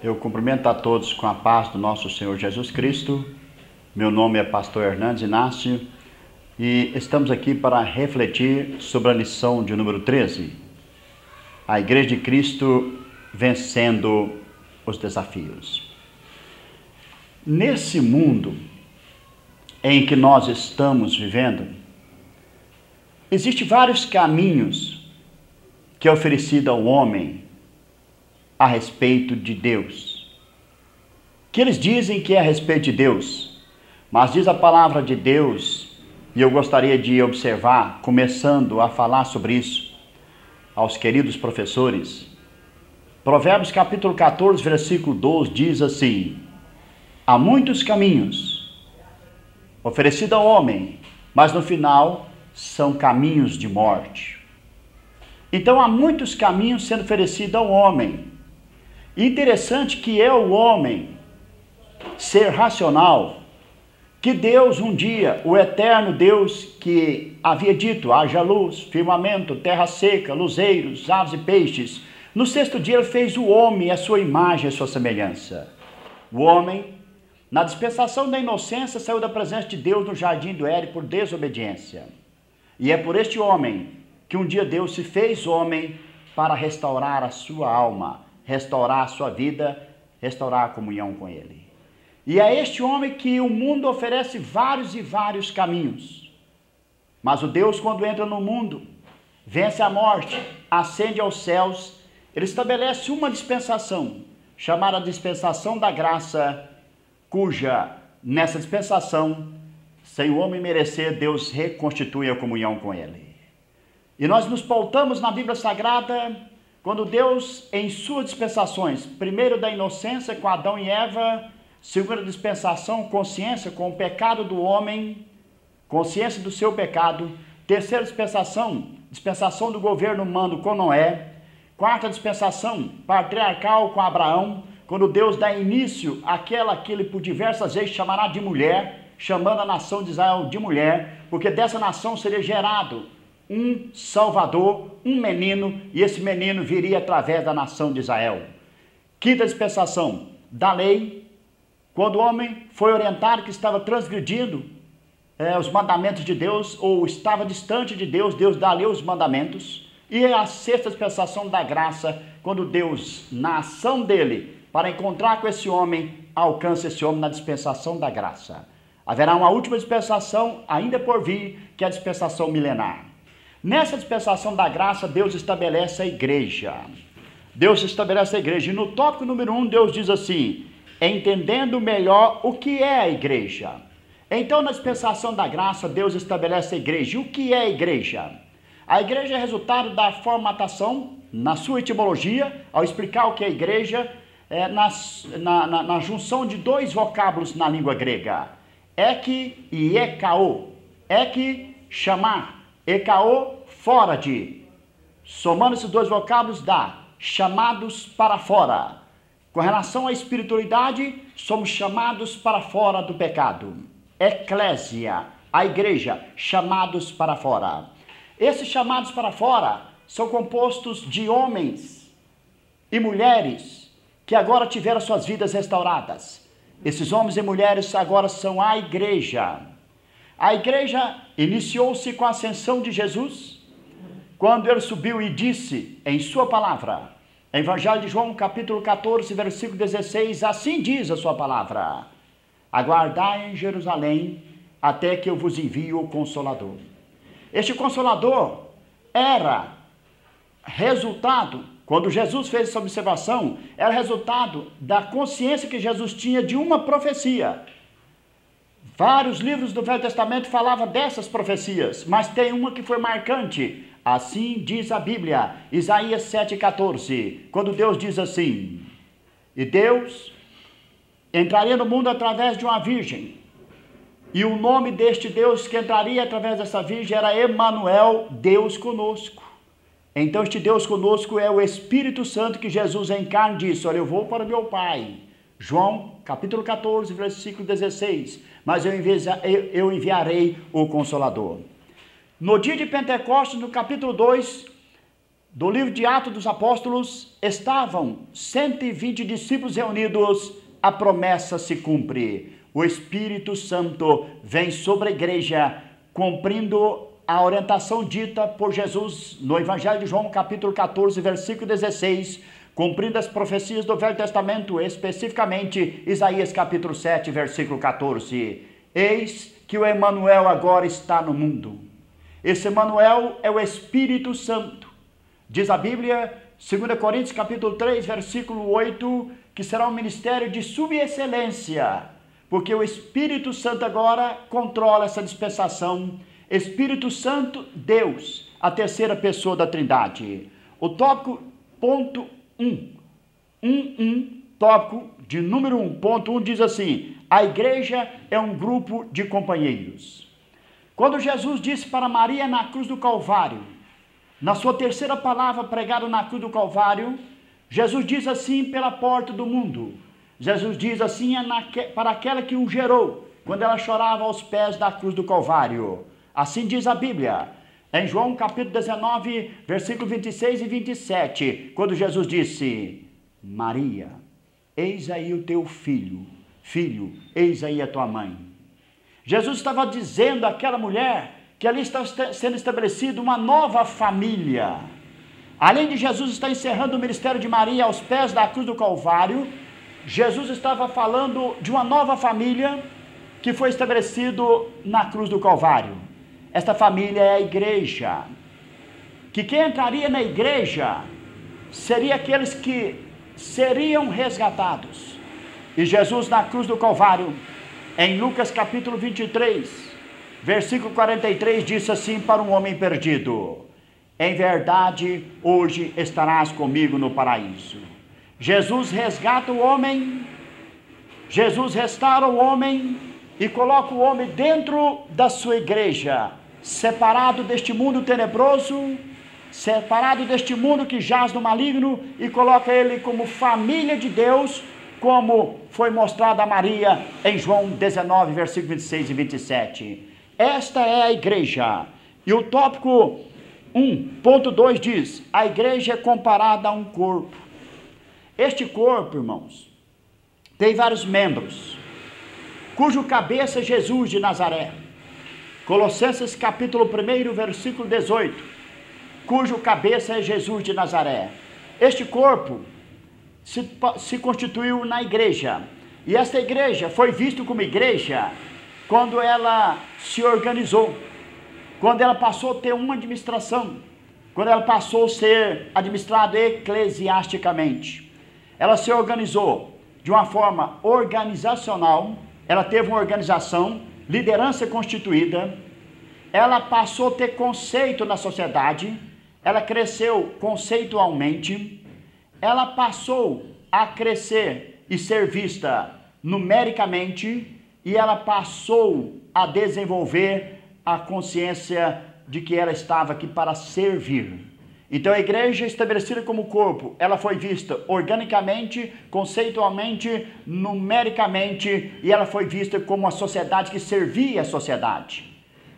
Eu cumprimento a todos com a paz do nosso Senhor Jesus Cristo. Meu nome é Pastor Hernandes Inácio e estamos aqui para refletir sobre a lição de número 13. A Igreja de Cristo vencendo os desafios. Nesse mundo em que nós estamos vivendo, existem vários caminhos que é oferecido ao homem a respeito de Deus, que eles dizem que é a respeito de Deus, mas diz a palavra de Deus, e eu gostaria de observar, começando a falar sobre isso, aos queridos professores. Provérbios capítulo 14, versículo 12, diz assim: há muitos caminhos oferecidos ao homem, mas no final são caminhos de morte. Então há muitos caminhos sendo oferecidos ao homem. Interessante que é o homem ser racional, que Deus um dia, o eterno Deus que havia dito, haja luz, firmamento, terra seca, luzeiros, aves e peixes, no sexto dia ele fez o homem, a sua imagem e a sua semelhança. O homem, na dispensação da inocência, saiu da presença de Deus no jardim do Éden por desobediência. E é por este homem que um dia Deus se fez homem para restaurar a sua alma, restaurar a sua vida, restaurar a comunhão com Ele. E é este homem que o mundo oferece vários e vários caminhos. Mas o Deus, quando entra no mundo, vence a morte, ascende aos céus, Ele estabelece uma dispensação, chamada dispensação da graça, cuja, nessa dispensação, sem o homem merecer, Deus reconstitui a comunhão com Ele. E nós nos pautamos na Bíblia Sagrada, quando Deus, em suas dispensações, primeiro da inocência com Adão e Eva, segunda dispensação, consciência com o pecado do homem, consciência do seu pecado, terceira dispensação, dispensação do governo humano com Noé, quarta dispensação, patriarcal com Abraão, quando Deus dá início àquela que ele por diversas vezes chamará de mulher, chamando a nação de Israel de mulher, porque dessa nação seria gerado um Salvador, um menino, e esse menino viria através da nação de Israel. Quinta dispensação da lei, quando o homem foi orientado que estava transgredindo os mandamentos de Deus, ou estava distante de Deus, Deus dá-lhe os mandamentos. E a sexta dispensação da graça, quando Deus, na ação dele, para encontrar com esse homem, alcança esse homem na dispensação da graça. Haverá uma última dispensação, ainda por vir, que é a dispensação milenar. Nessa dispensação da graça, Deus estabelece a igreja. Deus estabelece a igreja. E no tópico número 1, Deus diz assim: entendendo melhor o que é a igreja. Então, na dispensação da graça, Deus estabelece a igreja. E o que é a igreja? A igreja é resultado da formatação, na sua etimologia, ao explicar o que é a igreja, na junção de dois vocábulos na língua grega: ek e ekao. Ek, chamar. Ekao, fora de. Somando esses dois vocábulos dá chamados para fora. Com relação à espiritualidade, somos chamados para fora do pecado. Eclésia, a igreja, chamados para fora. Esses chamados para fora são compostos de homens e mulheres que agora tiveram suas vidas restauradas. Esses homens e mulheres agora são a igreja. A igreja iniciou-se com a ascensão de Jesus, quando ele subiu e disse em sua palavra, Evangelho de João, capítulo 14, versículo 16, assim diz a sua palavra: aguardai em Jerusalém até que eu vos envie o Consolador. Este Consolador era resultado, quando Jesus fez essa observação, era resultado da consciência que Jesus tinha de uma profecia. Vários livros do Velho Testamento falavam dessas profecias, mas tem uma que foi marcante. Assim diz a Bíblia, Isaías 7,14, quando Deus diz assim: e Deus entraria no mundo através de uma virgem, e o nome deste Deus que entraria através dessa virgem era Emanuel, Deus conosco. Então este Deus conosco é o Espírito Santo que Jesus encarna e disse: olha, eu vou para meu Pai. João, capítulo 14, versículo 16, mas eu enviarei o Consolador. No dia de Pentecostes, no capítulo 2, do livro de Atos dos Apóstolos, estavam 120 discípulos reunidos, a promessa se cumpre. O Espírito Santo vem sobre a igreja, cumprindo a orientação dita por Jesus no Evangelho de João, capítulo 14, versículo 16, cumprindo as profecias do Velho Testamento, especificamente Isaías capítulo 7, versículo 14. Eis que o Emanuel agora está no mundo. Esse Emanuel é o Espírito Santo. Diz a Bíblia, 2 Coríntios capítulo 3, versículo 8, que será um ministério de subexcelência, porque o Espírito Santo agora controla essa dispensação. Espírito Santo, Deus, a terceira pessoa da Trindade. O tópico ponto 1, tópico de número 1, ponto 1 diz assim: a igreja é um grupo de companheiros. Quando Jesus disse para Maria na cruz do Calvário, na sua terceira palavra pregada na cruz do Calvário, Jesus diz assim pela porta do mundo. Jesus diz assim para aquela que o gerou, quando ela chorava aos pés da cruz do Calvário. Assim diz a Bíblia, em João capítulo 19, versículo 26 e 27, quando Jesus disse: Maria, eis aí o teu filho, eis aí a tua mãe. Jesus estava dizendo àquela mulher que ali está sendo estabelecida uma nova família. Além de Jesus estar encerrando o ministério de Maria aos pés da cruz do Calvário, Jesus estava falando de uma nova família que foi estabelecido na cruz do Calvário. Esta família é a igreja. Que quem entraria na igreja seria aqueles que seriam resgatados. E Jesus na cruz do Calvário, em Lucas capítulo 23, versículo 43, disse assim para um homem perdido: em verdade, hoje estarás comigo no paraíso. Jesus resgata o homem, Jesus restaura o homem e coloca o homem dentro da sua igreja, separado deste mundo tenebroso, separado deste mundo que jaz no maligno, e coloca ele como família de Deus, como foi mostrado a Maria em João 19, versículo 26 e 27. Esta é a igreja. E o tópico 1.2 diz: a igreja é comparada a um corpo. Este corpo, irmãos, tem vários membros, cujo cabeça é Jesus de Nazaré. Colossenses capítulo 1, versículo 18, cujo cabeça é Jesus de Nazaré. Este corpo se constituiu na igreja, e esta igreja foi vista como igreja quando ela se organizou, quando ela passou a ter uma administração, quando ela passou a ser administrada eclesiasticamente. Ela se organizou de uma forma organizacional, ela teve uma organização, liderança constituída, ela passou a ter conceito na sociedade, ela cresceu conceitualmente, ela passou a crescer e ser vista numericamente, e ela passou a desenvolver a consciência de que ela estava aqui para servir. Então a igreja estabelecida como corpo, ela foi vista organicamente, conceitualmente, numericamente, e ela foi vista como uma sociedade que servia a sociedade.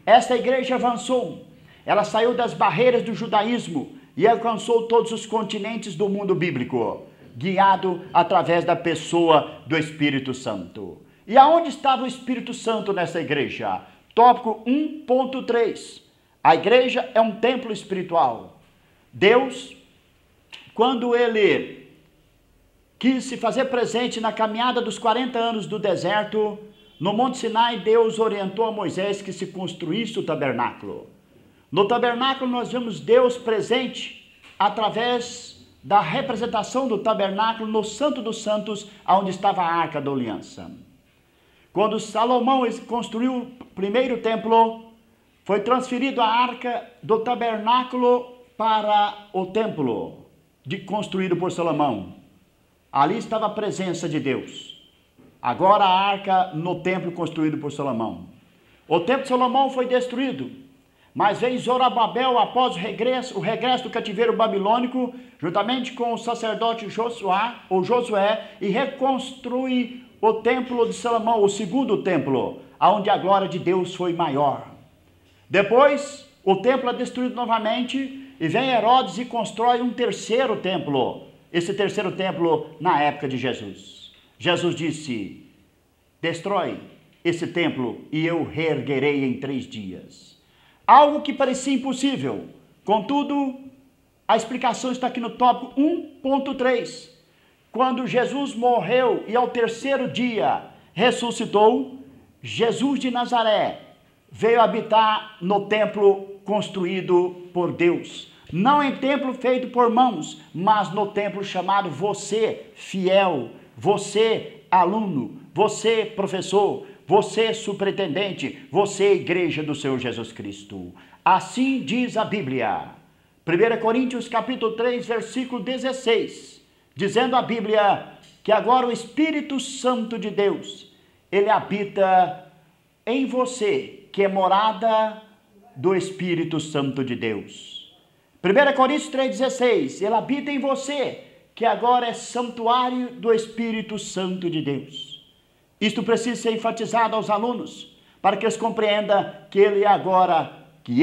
Esta igreja avançou, ela saiu das barreiras do judaísmo e alcançou todos os continentes do mundo bíblico, guiado através da pessoa do Espírito Santo. E aonde estava o Espírito Santo nessa igreja? Tópico 1.3. A igreja é um templo espiritual. Deus, quando ele quis se fazer presente na caminhada dos 40 anos do deserto, no Monte Sinai, Deus orientou a Moisés que se construísse o tabernáculo. No tabernáculo nós vemos Deus presente através da representação do tabernáculo no Santo dos Santos, onde estava a Arca da Aliança. Quando Salomão construiu o primeiro templo, foi transferido a Arca do tabernáculo para o templo construído por Salomão. Ali estava a presença de Deus. Agora a arca no templo construído por Salomão. O templo de Salomão foi destruído, mas veio Zorobabel após o regresso do cativeiro babilônico, juntamente com o sacerdote Josué, e reconstrui o templo de Salomão, o segundo templo, onde a glória de Deus foi maior. Depois, O templo é destruído novamente e vem Herodes e constrói um terceiro templo. Esse terceiro templo na época de Jesus. Jesus disse: destrói esse templo e eu reerguerei em 3 dias. Algo que parecia impossível. Contudo, a explicação está aqui no tópico 1.3. Quando Jesus morreu e ao terceiro dia ressuscitou, Jesus de Nazaré veio habitar no templo construído por Deus. Não em templo feito por mãos, mas no templo chamado você, fiel, você, aluno, você, professor, você, superintendente, você, igreja do Senhor Jesus Cristo. Assim diz a Bíblia. 1 Coríntios capítulo 3, versículo 16, dizendo a Bíblia que agora o Espírito Santo de Deus, ele habita em você, que é morada do Espírito Santo de Deus. 1 Coríntios 3,16, ele habita em você, que agora é santuário do Espírito Santo de Deus. Isto precisa ser enfatizado aos alunos, para que eles compreendam que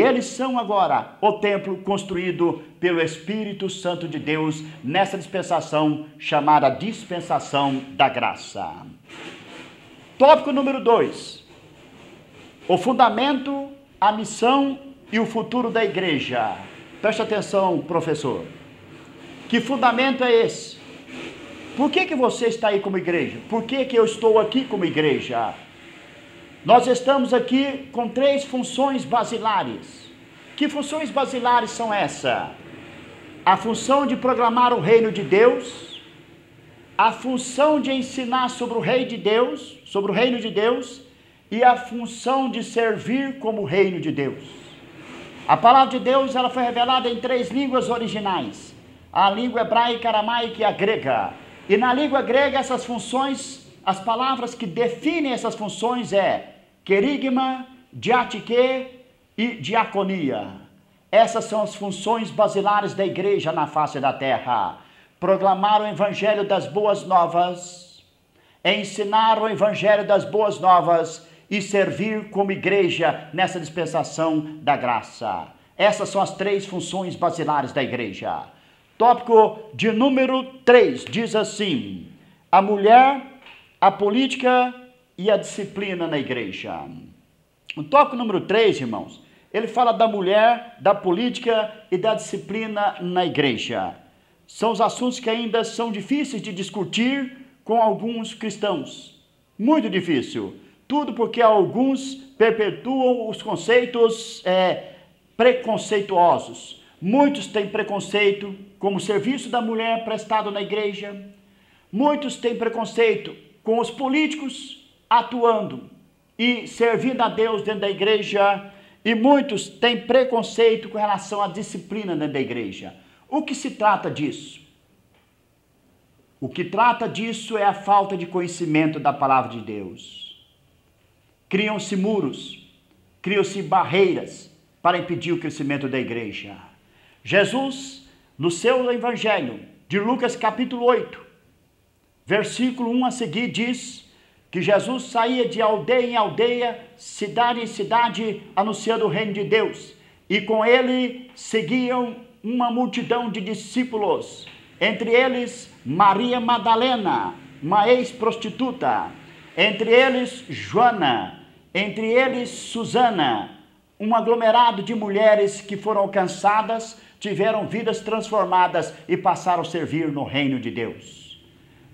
eles são agora o templo construído pelo Espírito Santo de Deus, nessa dispensação chamada dispensação da graça. Tópico número 2, o fundamento, a missão e o futuro da igreja. Preste atenção, professor. Que fundamento é esse? Por que você está aí como igreja? Por que eu estou aqui como igreja? Nós estamos aqui com 3 funções basilares. Que funções basilares são essas? A função de proclamar o reino de Deus, a função de ensinar sobre o reino de Deus, e a função de servir como reino de Deus. A palavra de Deus, ela foi revelada em 3 línguas originais: a língua hebraica, aramaica e a grega. E na língua grega, essas funções, as palavras que definem essas funções é querigma, diatike e diaconia. Essas são as funções basilares da igreja na face da terra: proclamar o evangelho das boas novas, ensinar o evangelho das boas novas e servir como igreja nessa dispensação da graça. Essas são as 3 funções basilares da igreja. Tópico de número 3 diz assim: a mulher, a política e a disciplina na igreja. O tópico número 3, irmãos, ele fala da mulher, da política e da disciplina na igreja. São os assuntos que ainda são difíceis de discutir com alguns cristãos. Muito difícil. Tudo porque alguns perpetuam os conceitos preconceituosos. Muitos têm preconceito com o serviço da mulher prestado na igreja. Muitos têm preconceito com os políticos atuando e servindo a Deus dentro da igreja. E muitos têm preconceito com relação à disciplina dentro da igreja. O que se trata disso? O que trata disso é a falta de conhecimento da palavra de Deus. Criam-se muros, criam-se barreiras para impedir o crescimento da igreja. Jesus, no seu evangelho de Lucas capítulo 8, versículo 1 a seguir, diz que Jesus saía de aldeia em aldeia, cidade em cidade, anunciando o reino de Deus. E com ele seguiam uma multidão de discípulos, entre eles Maria Madalena, uma ex-prostituta, entre eles Joana, entre eles Susana, um aglomerado de mulheres que foram alcançadas, tiveram vidas transformadas e passaram a servir no reino de Deus.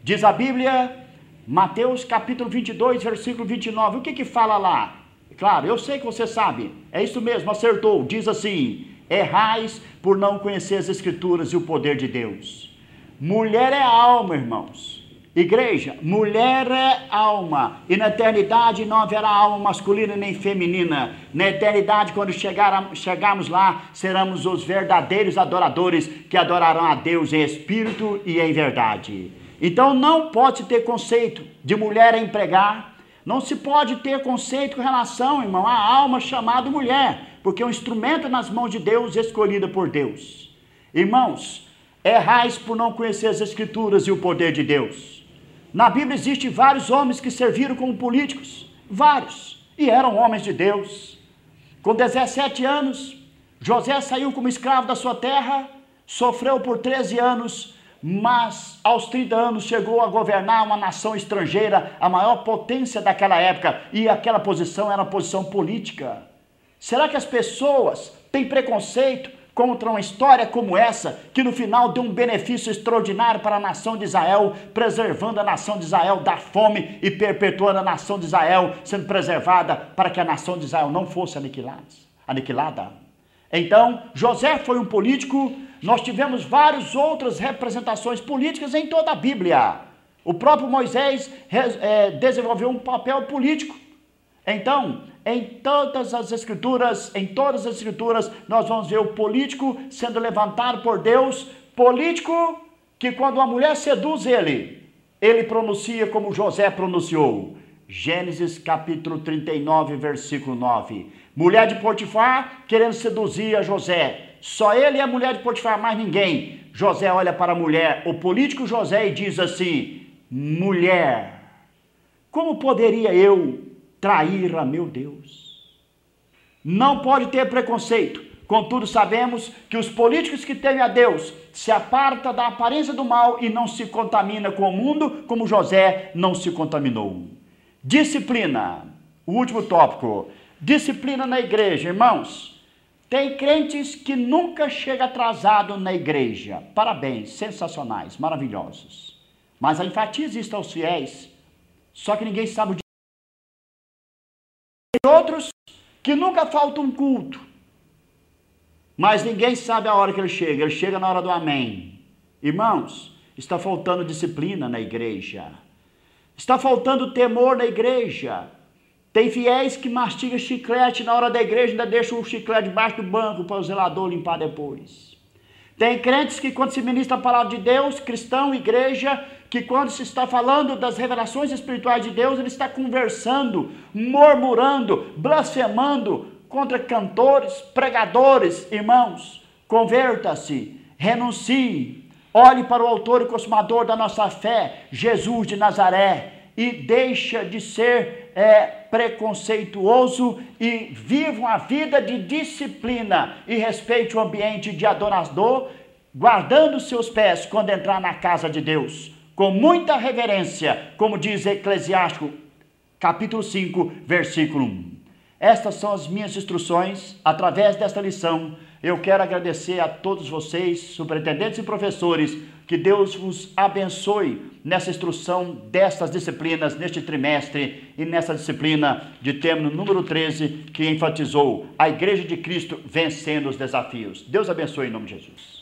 Diz a Bíblia, Mateus capítulo 22, versículo 29, o que fala lá? Claro, eu sei que você sabe, é isso mesmo, acertou, diz assim: errais por não conhecer as Escrituras e o poder de Deus. Mulher é alma, irmãos. Igreja, mulher é alma, e na eternidade não haverá alma masculina nem feminina. Na eternidade, quando chegarmos lá, seremos os verdadeiros adoradores que adorarão a Deus em espírito e em verdade. Então não pode ter conceito de mulher a empregar, não se pode ter conceito com relação, irmão, à alma chamada mulher, porque é um instrumento nas mãos de Deus, escolhida por Deus. Irmãos, errais por não conhecer as Escrituras e o poder de Deus. Na Bíblia existem vários homens que serviram como políticos, vários, e eram homens de Deus. Com 17 anos, José saiu como escravo da sua terra, sofreu por 13 anos, mas aos 30 anos chegou a governar uma nação estrangeira, a maior potência daquela época, e aquela posição era uma posição política. Será que as pessoas têm preconceito contra uma história como essa, que no final deu um benefício extraordinário para a nação de Israel, preservando a nação de Israel da fome e perpetuando a nação de Israel sendo preservada para que a nação de Israel não fosse aniquilada? Então, José foi um político. Nós tivemos várias outras representações políticas em toda a Bíblia. O próprio Moisés desenvolveu um papel político. Então, em todas as escrituras, nós vamos ver o político sendo levantado por Deus, político que quando uma mulher seduz ele pronuncia como José pronunciou. Gênesis capítulo 39, versículo 9. Mulher de Potifar querendo seduzir a José. Só ele e a mulher de Potifar, mais ninguém. José olha para a mulher, o político José, e diz assim: mulher, como poderia eu trair a meu Deus? Não pode ter preconceito. Contudo, sabemos que os políticos que temem a Deus se apartam da aparência do mal e não se contamina com o mundo, como José não se contaminou. Disciplina, o último tópico. Disciplina na igreja, irmãos. Tem crentes que nunca chegam atrasado na igreja. Parabéns, sensacionais, maravilhosos. Mas a enfatiza isso aos fiéis. Só que ninguém sabe o dia. Tem outros que nunca faltam um culto. Mas ninguém sabe a hora que ele chega. Ele chega na hora do amém. Irmãos, está faltando disciplina na igreja. Está faltando temor na igreja. Tem fiéis que mastigam chiclete na hora da igreja e ainda deixam o chiclete debaixo do banco para o zelador limpar depois. Tem crentes que quando se ministra a palavra de Deus, cristão, igreja, que quando se está falando das revelações espirituais de Deus, ele está conversando, murmurando, blasfemando contra cantores, pregadores. Irmãos, converta-se, renuncie, olhe para o autor e consumador da nossa fé, Jesus de Nazaré, e deixa de ser preconceituoso e viva uma vida de disciplina e respeite o ambiente de adorador, guardando seus pés quando entrar na casa de Deus, com muita reverência, como diz Eclesiástico, capítulo 5, versículo 1. Estas são as minhas instruções. Através desta lição, eu quero agradecer a todos vocês, superintendentes e professores, que Deus vos abençoe nessa instrução destas disciplinas, neste trimestre e nessa disciplina de término número 13, que enfatizou a Igreja de Cristo vencendo os desafios. Deus abençoe em nome de Jesus.